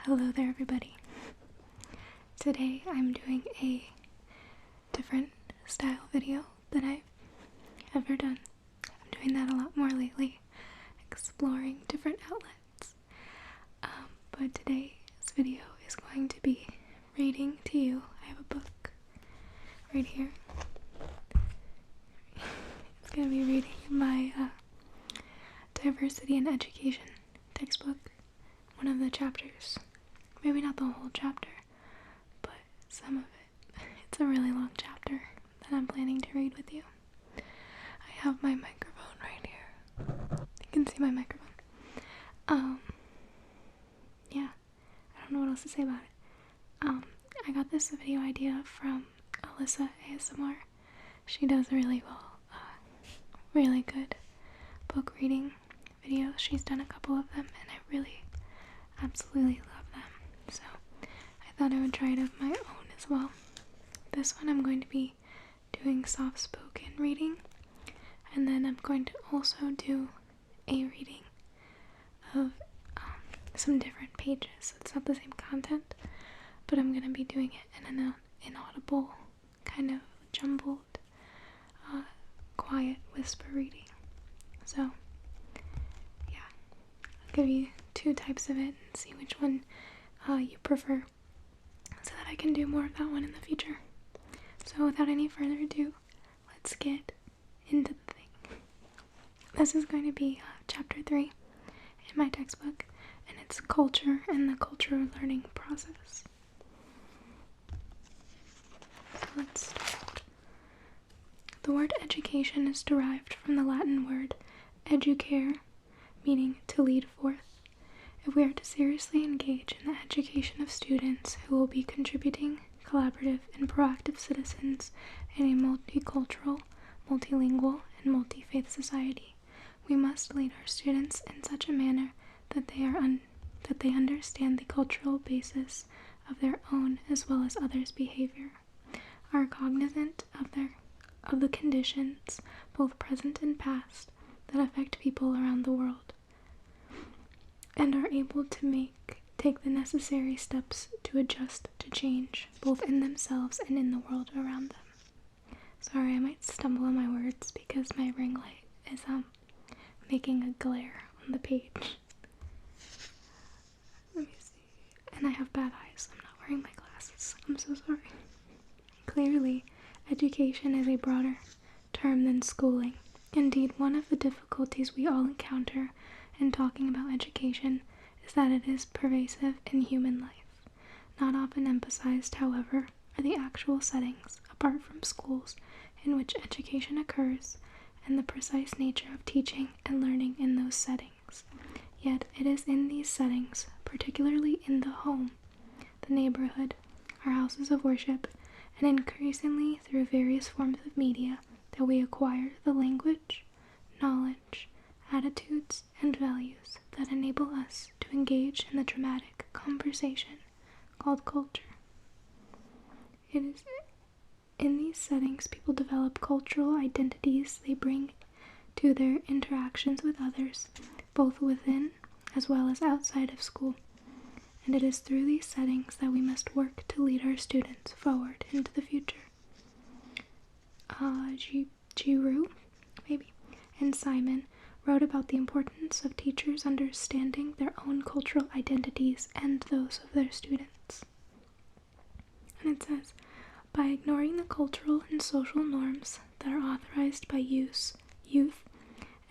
Hello there, everybody. Today I'm doing a different style video than I've ever done. I'm doing that a lot more lately, exploring different outlets. But today's video is going to be reading to you. I have a book right here. It's going to be reading my Diversity in Education textbook, one of the chapters. Maybe not the whole chapter, but some of it. It's a really long chapter that I'm planning to read with you. I have my microphone right here. You can see my microphone. Yeah, I don't know what else to say about it. I got this video idea from Alyssa ASMR. She does really really good book reading videos. She's done a couple of them, and I really absolutely love them. So I thought I would try it of my own as well. This one I'm going to be doing soft-spoken reading, and then I'm going to also do a reading of some different pages. So it's not the same content, but I'm going to be doing it in an inaudible, kind of jumbled, quiet whisper reading. So yeah, I'll give you two types of it and see which one you prefer, so that I can do more of that one in the future. So without any further ado, let's get into the thing. This is going to be chapter 3 in my textbook, and it's culture and the cultural learning process. So let's start. The word education is derived from the Latin word educare, meaning to lead forth. If we are to seriously engage in the education of students who will be contributing, collaborative, and proactive citizens in a multicultural, multilingual, and multi-faith society, we must lead our students in such a manner that they understand the cultural basis of their own as well as others' behavior, are cognizant of the conditions, both present and past, that affect people around the world, and are able to take the necessary steps to adjust to change, both in themselves and in the world around them. Sorry, I might stumble on my words because my ring light is making a glare on the page. Let me see. And I have bad eyes. I'm not wearing my glasses. I'm so sorry. Clearly, education is a broader term than schooling. Indeed, one of the difficulties we all encounter in talking about education is that it is pervasive in human life. Not often emphasized, however, are the actual settings, apart from schools, in which education occurs, and the precise nature of teaching and learning in those settings. Yet it is in these settings, particularly in the home, the neighborhood, our houses of worship, and increasingly through various forms of media, that we acquire the language, knowledge, attitudes, and values that enable us to engage in the dramatic conversation called culture. It is in these settings people develop cultural identities they bring to their interactions with others, both within as well as outside of school. And it is through these settings that we must work to lead our students forward into the future. Giroux, maybe, and Simon wrote about the importance of teachers understanding their own cultural identities and those of their students. And it says, by ignoring the cultural and social norms that are authorized by youth,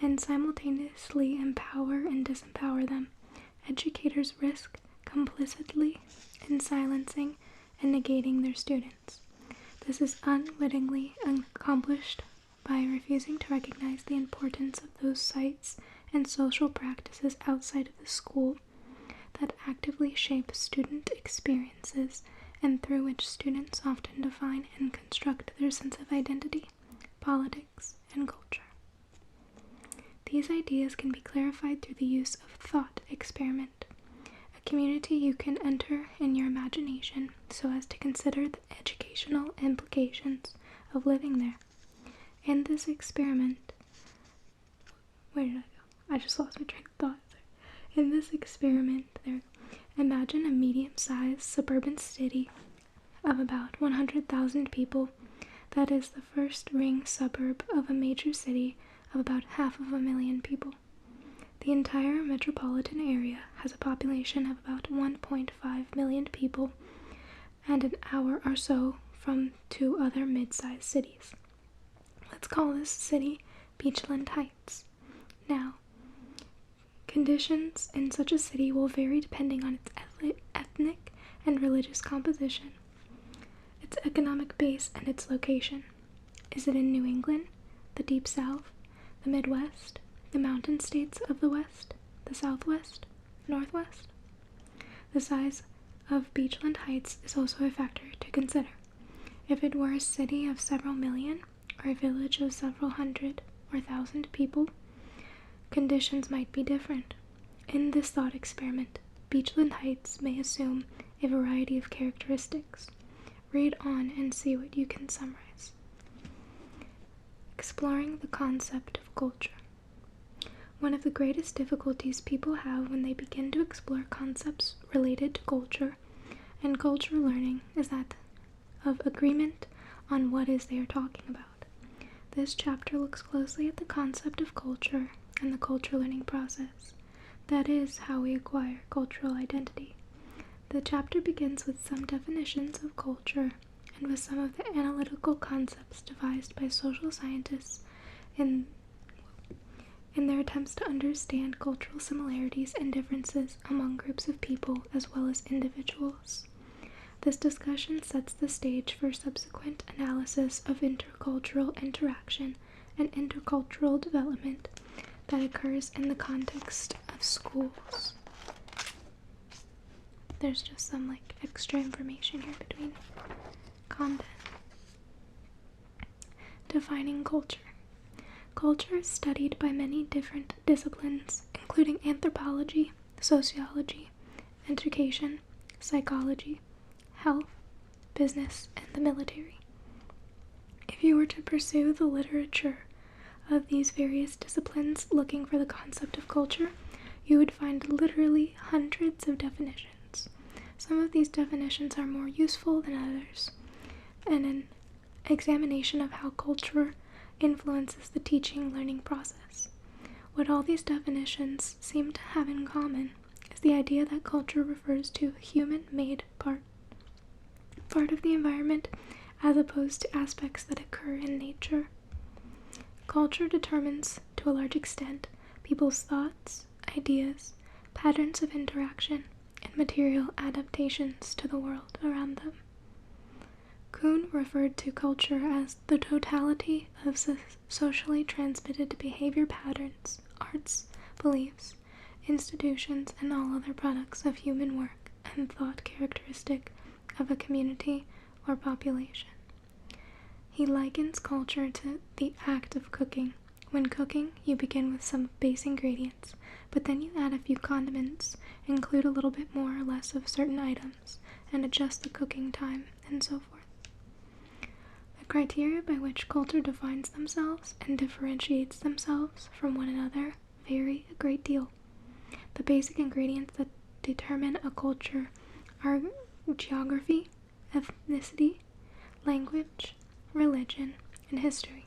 and simultaneously empower and disempower them, educators risk complicitly in silencing and negating their students. This is unwittingly accomplished by refusing to recognize the importance of those sites and social practices outside of the school that actively shape student experiences and through which students often define and construct their sense of identity, politics, and culture. These ideas can be clarified through the use of thought experiment, a community you can enter in your imagination so as to consider the educational implications of living there. In this experiment, where did I go? I just lost my train of thought. In this experiment, imagine imagine a medium-sized suburban city of about 100,000 people that is the first ring suburb of a major city of about 500,000 people. The entire metropolitan area has a population of about 1.5 million people and an hour or so from two other mid-sized cities. Let's call this city Beachland Heights. Now, conditions in such a city will vary depending on its ethnic and religious composition, its economic base, and its location. Is it in New England, the Deep South, the Midwest, the mountain states of the West, the Southwest, Northwest? The size of Beachland Heights is also a factor to consider. If it were a city of several million, or a village of several hundred or thousand people, conditions might be different. In this thought experiment, Beachland Heights may assume a variety of characteristics. Read on and see what you can summarize. Exploring the concept of culture. One of the greatest difficulties people have when they begin to explore concepts related to culture and culture learning is that of agreement on what is they are talking about. This chapter looks closely at the concept of culture and the culture learning process. That is how we acquire cultural identity. The chapter begins with some definitions of culture and with some of the analytical concepts devised by social scientists in their attempts to understand cultural similarities and differences among groups of people as well as individuals. This discussion sets the stage for subsequent analysis of intercultural interaction and intercultural development that occurs in the context of schools. There's just some extra information here between content. Defining culture. Culture is studied by many different disciplines, including anthropology, sociology, education, psychology, health, business, and the military. If you were to pursue the literature of these various disciplines looking for the concept of culture, you would find literally hundreds of definitions. Some of these definitions are more useful than others, and an examination of how culture influences the teaching-learning process. What all these definitions seem to have in common is the idea that culture refers to human-made part of the environment as opposed to aspects that occur in nature. Culture determines, to a large extent, people's thoughts, ideas, patterns of interaction, and material adaptations to the world around them. Kuhn referred to culture as the totality of socially transmitted behavior patterns, arts, beliefs, institutions, and all other products of human work and thought characteristic of a community or population. He likens culture to the act of cooking. When cooking, you begin with some base ingredients, but then you add a few condiments, include a little bit more or less of certain items, and adjust the cooking time, and so forth. The criteria by which culture defines themselves and differentiates themselves from one another vary a great deal. The basic ingredients that determine a culture are geography, ethnicity, language, religion, and history.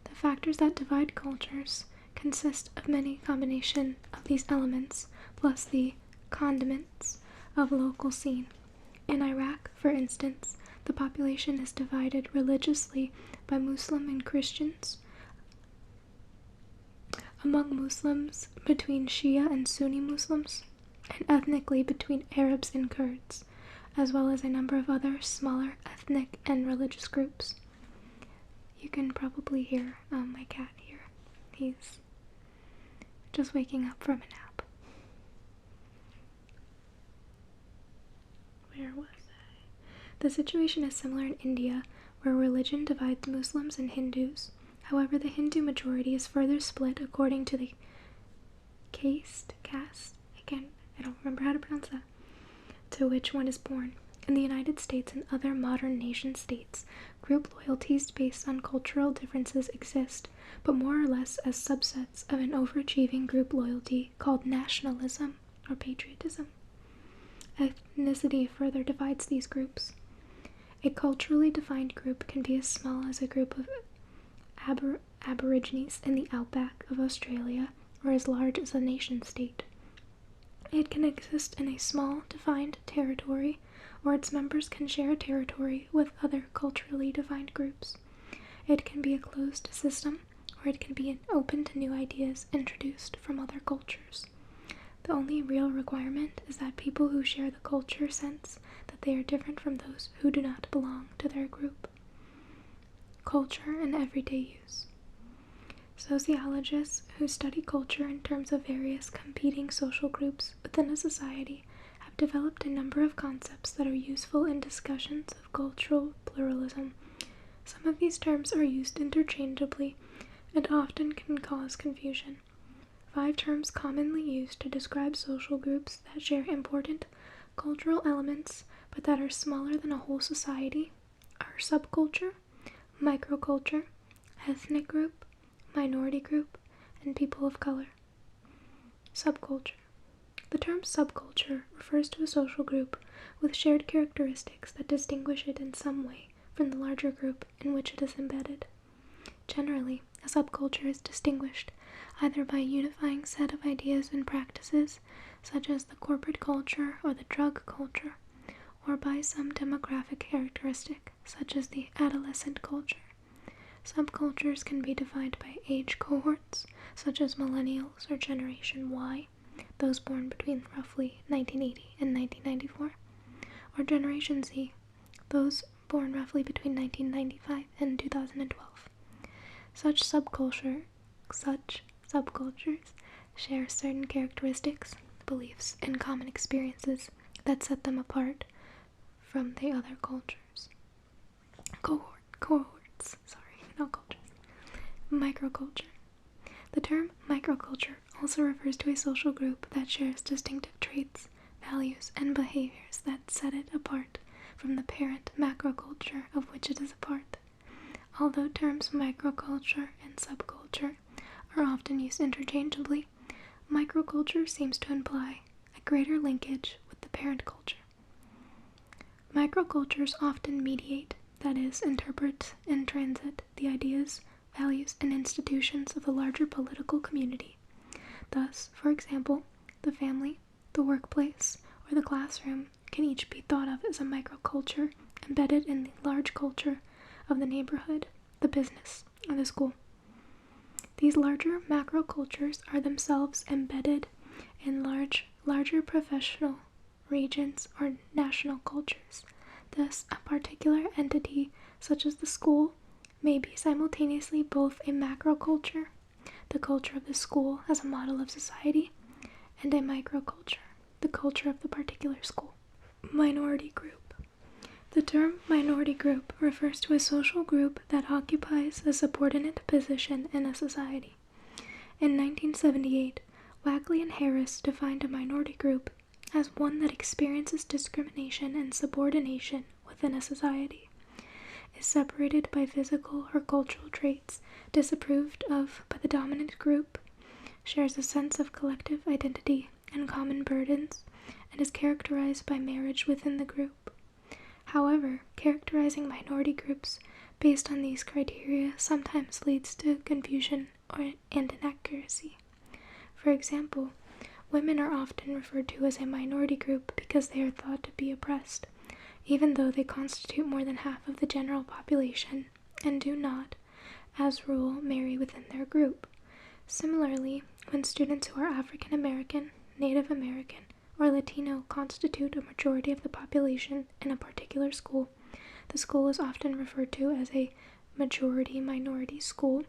The factors that divide cultures consist of many combinations of these elements, plus the condiments of local scene. In Iraq, for instance, the population is divided religiously by Muslim and Christians, among Muslims between Shia and Sunni Muslims, and ethnically between Arabs and Kurds, as well as a number of other smaller ethnic and religious groups. You can probably hear my cat here. He's just waking up from a nap. Where was I? The situation is similar in India, where religion divides Muslims and Hindus. However, the Hindu majority is further split according to the caste, I don't remember how to pronounce that, to which one is born. In the United States and other modern nation states, group loyalties based on cultural differences exist, but more or less as subsets of an overachieving group loyalty called nationalism or patriotism. ethnicity further divides these groups. A culturally defined group can be as small as a group of Aborigines in the outback of Australia or as large as a nation-state. It can exist in a small, defined territory, or its members can share a territory with other culturally defined groups. It can be a closed system, or it can be open to new ideas introduced from other cultures. The only real requirement is that people who share the culture sense that they are different from those who do not belong to their group. Culture and everyday use. Sociologists who study culture in terms of various competing social groups within a society have developed a number of concepts that are useful in discussions of cultural pluralism. Some of these terms are used interchangeably and often can cause confusion. 5 terms commonly used to describe social groups that share important cultural elements but that are smaller than a whole society are subculture, microculture, ethnic group, minority group, and people of color. Subculture. The term subculture refers to a social group with shared characteristics that distinguish it in some way from the larger group in which it is embedded. Generally, a subculture is distinguished either by a unifying set of ideas and practices, such as the corporate culture or the drug culture, or by some demographic characteristic, such as the adolescent culture. Subcultures can be defined by age cohorts, such as millennials or Generation Y, those born between roughly 1980 and 1994, or Generation Z, those born roughly between 1995 and 2012. Such subcultures share certain characteristics, beliefs, and common experiences that set them apart from the other cultures. Microculture. The term microculture also refers to a social group that shares distinctive traits, values, and behaviors that set it apart from the parent macroculture of which it is a part. Although terms microculture and subculture are often used interchangeably, microculture seems to imply a greater linkage with the parent culture. Microcultures often mediate, that is, interpret in transit, the ideas, values, and institutions of the larger political community. Thus, for example, the family, the workplace, or the classroom can each be thought of as a microculture embedded in the large culture of the neighborhood, the business, or the school. These larger macrocultures are themselves embedded in larger professional regions or national cultures. Thus, a particular entity, such as the school, may be simultaneously both a macroculture, the culture of the school as a model of society, and a microculture, the culture of the particular school. Minority group. The term minority group refers to a social group that occupies a subordinate position in a society. In 1978, Wackley and Harris defined a minority group as one that experiences discrimination and subordination within a society, is separated by physical or cultural traits disapproved of by the dominant group, shares a sense of collective identity and common burdens, and is characterized by marriage within the group. However, characterizing minority groups based on these criteria sometimes leads to confusion and inaccuracy. For example, women are often referred to as a minority group because they are thought to be oppressed, even though they constitute more than half of the general population and do not, as rule, marry within their group. Similarly, when students who are African American, Native American, or Latino constitute a majority of the population in a particular school, the school is often referred to as a majority-minority school.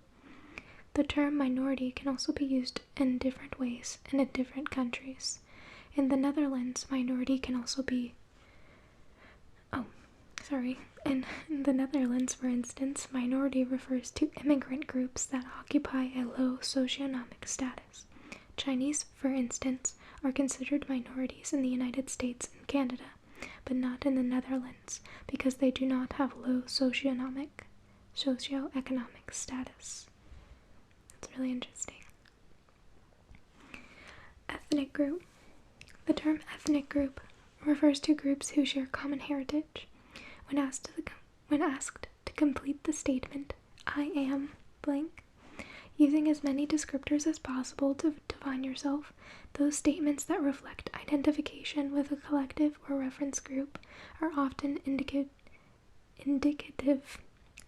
The term minority can also be used in different ways and in different countries. In the Netherlands, minority can also be In the Netherlands, for instance, minority refers to immigrant groups that occupy a low socioeconomic status. Chinese, for instance, are considered minorities in the United States and Canada, but not in the Netherlands, because they do not have low socioeconomic status. That's really interesting. Ethnic group. The term ethnic group refers to groups who share common heritage. When asked to complete the statement, I am blank, using as many descriptors as possible to define yourself, those statements that reflect identification with a collective or reference group are often indicative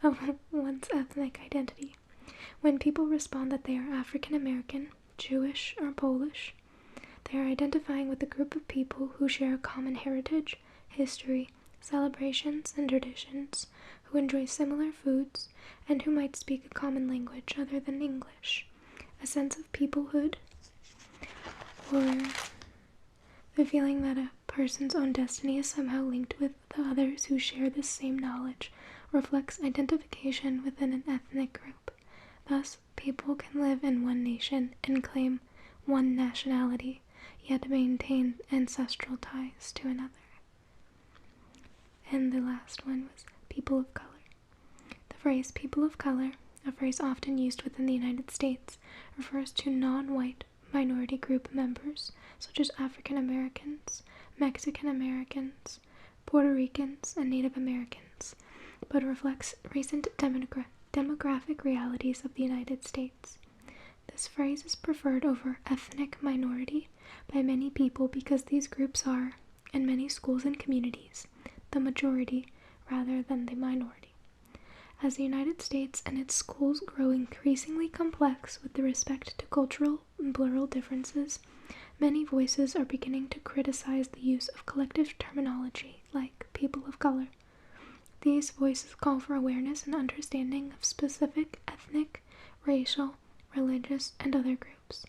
of one's ethnic identity. When people respond that they are African American, Jewish, or Polish, they are identifying with a group of people who share a common heritage, history, celebrations, and traditions, who enjoy similar foods, and who might speak a common language other than English. A sense of peoplehood, or the feeling that a person's own destiny is somehow linked with the others who share this same knowledge, reflects identification within an ethnic group. Thus, people can live in one nation and claim one nationality, yet maintain ancestral ties to another. And the last one was people of color. The phrase people of color, a phrase often used within the United States, refers to non-white minority group members, such as African Americans, Mexican Americans, Puerto Ricans, and Native Americans, but reflects recent demographic realities of the United States. This phrase is preferred over ethnic minority by many people because these groups are, in many schools and communities, the majority rather than the minority. As the United States and its schools grow increasingly complex with respect to cultural and plural differences, many voices are beginning to criticize the use of collective terminology like people of color. These voices call for awareness and understanding of specific ethnic, racial, religious, and other groups.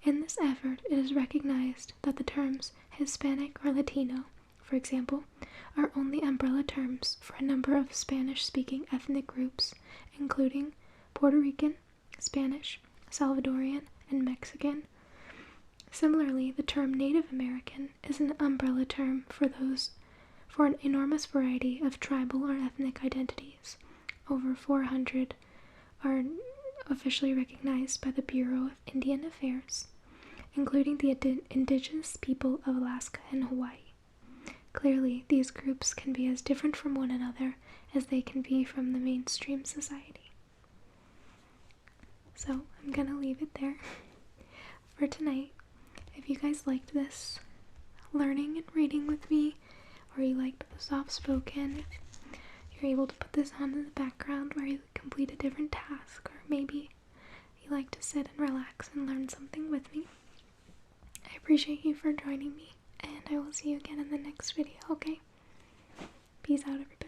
In this effort, it is recognized that the terms Hispanic or Latino, for example, are only umbrella terms for a number of Spanish-speaking ethnic groups, including Puerto Rican, Spanish, Salvadorian, and Mexican. Similarly, the term Native American is an umbrella term for an enormous variety of tribal or ethnic identities. Over 400 are officially recognized by the Bureau of Indian Affairs, including the indigenous people of Alaska and Hawaii. Clearly, these groups can be as different from one another as they can be from the mainstream society. So, I'm gonna leave it there for tonight. If you guys liked this learning and reading with me, or you liked the soft-spoken, you're able to put this on in the background where you complete a different task, or maybe you like to sit and relax and learn something with me. I appreciate you for joining me, and I will see you again in the next video, okay? Peace out, everybody.